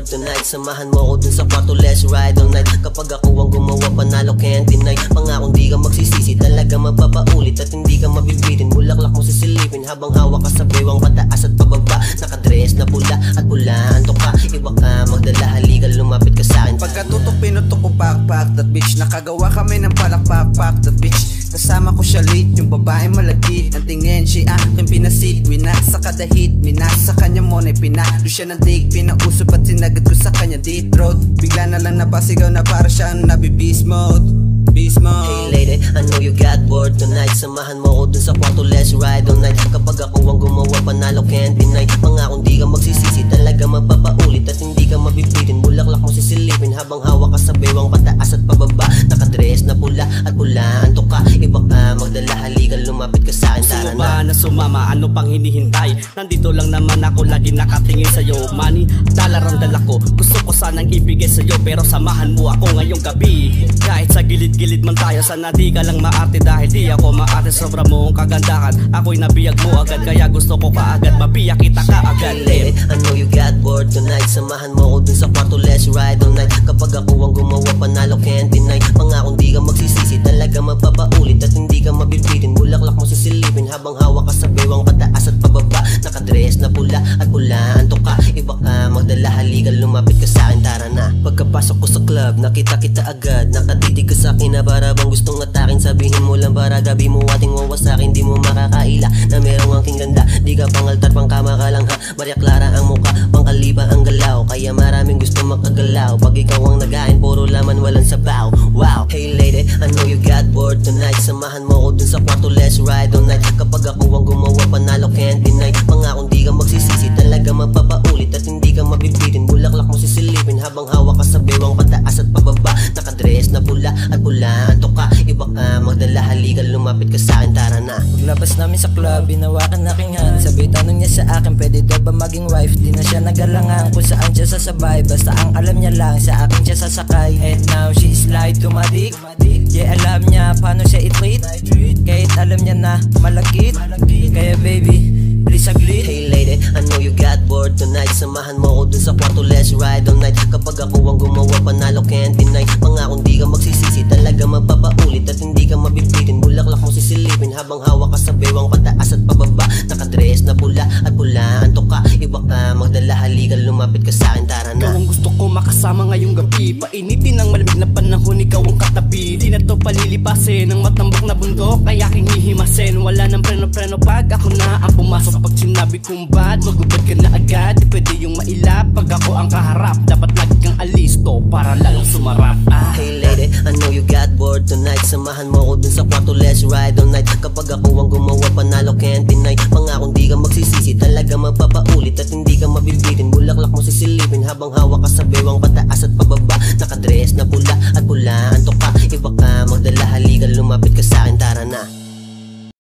tonight. Samahan mo ako dun sa kwarto, let's ride all night. Kapag ako ang gumawa, panalo can't deny. Pangakong di ka magsisisi, talaga mapapaulit at hindi ka mabibitin. Bulaklak mo sisilipin habang hawak ka sa bewang pataas at pababa. Nakadress na pula at pulaan to ka. Iba ka magdala, halika lumapit ka sa akin. Pagkatutok pinutok ko backpack that bitch. Nakagawa kami ng palakpak that bitch. Kasama ko siya late, yung babae malagkit. Ang tingin siya aking pinasit. Winasa kada hit, minasa kanya monay. Pinalo siya ng dig, pinausap at sinagad ko sa kanya deep throat. Bigla na lang napasigaw na para siyang nabi-beast mode. Beast mode. Hey lady, I know you got bored tonight. Samahan mo ako dun sa kwarto, let's ride all night. Kapag ako ang gumawa, panalo can't deny. Pangakong di ka magsisisi, talaga mapapaulit at hindi ka mabibitin. Bulaklak mo sisilipin habang hawak ka sa bewang pataas at pababa. Nakadress na pula at pulaan to ka. Iba ka magdala, halika lumapit ka sa akin. Tara na. Na sumama, ano pang hinihintay? Nandito lang naman ako, lagi nakatingin sa'yo. Money, dollar ang dala ko. Gusto ko sanang ibigay sa'yo, pero samahan mo ako ngayong gabi. Kahit sa gilid-gilid man tayo, sana di ka lang maarte. Dahil di ako maarte, sobra mo ang kagandahan. Ako'y nabiyag mo agad, kaya gusto ko kaagad mabiyak kita kaagad. Hey lady, I know you got bored tonight. Samahan mo ako dun sa kwarto, let's ride all night. Kapag ako ang gumawa, panalo can't deny. Pangakong di ka magsisisi, talaga mapapaulit at hindi ka mabibitin. Bulaklak mo sisilipin habang hawak ka sa bewang pataas at pababa. Nakadress na pula at pulaan to ka. Iba ka magdala, halika lumapit ka sa akin. Tara na. Pagkapasok ko sa club, nakita kita agad. Nakatitig ka sa akin na para bang gustong atakin. Sabihin mo lang para gabi mo ating wawasakin. Di mo makakaila na merong aking ganda. Di ka pangaltar, pangkama ka lang ha. Maria Clara ang muka, pangkaliba ang galaw. Kaya maraming gusto makagalaw. Pag ikaw ang nagain, puro laman walang sabaw. Wow. Hey lady, I know you got bored tonight. Samahan mo ako dun sa kwarto, let's ride all night. Kapag ako ang gumawa, panalo can't deny. Pangakong di ka magsisisi, talaga mapapaulit at hindi ka mabibitin. Bulaklak mo sisilipin habang hawak ka sa bewang pataas at pababa. Nakadress na pula at pulaan to ka. Iba ka magdala, halika lumapit ka sa akin. Tara na. Paglabas namin sa club, binawakan aking hand. Sabay tanong niya sa akin, pwede daw ba maging wife? Di na siya nagalangan kung saan siya sasabay. Basta ang alam niya lang, sa akin siya sasakay. And now she slide to my dick. Yeah, alam niya paano siya i-treat. Kahit alam niya na malagkit. Kaya baby, please aglit. Hey lady, I know you got bored tonight. Samahan mo ako dun sa kwarto, let's ride all night. Kapag ako ang gumawa, panalo can't deny. Pangakong di ka magsisisi, talaga mapapaulit at hindi ka mabibitin. Bulaklak mo sisilipin habang hawak ka sa bewang pataas at pababa. Nakadress na pula at pulaan to ka. Iba ka magdala, halika lumapit ka sa akin. Tara na. Ikaw ang gusto ko makasama ngayong gabi. Painitin ng malamig na panahon, ikaw ang katabi. Di na to palilipasin ng matambok na bundok, ay aking hihimasin. Wala nang preno-preno pag ako na ang pumasok. Pag sinabi kong bad, magubad ka na agad. Di pwede yung mailap pag ako ang kaharap. Dapat lagi kang alisto para lalong sumarap. Hey lady, I know you got bored tonight. Samahan mo ako dun sa kwarto, let's ride all night. Kapag ako ang gumawa, panalo can't deny. Pangakong di ka magsisisi, talaga mapapaulit at hindi ka mabibitin. Bulaklak mo sisilipin habang hawak ka sa bewang pataas at pababa. Nakadress na pula at pulaan to ka. Iba ka magdala, halika lumapit ka sa akin. Tara na.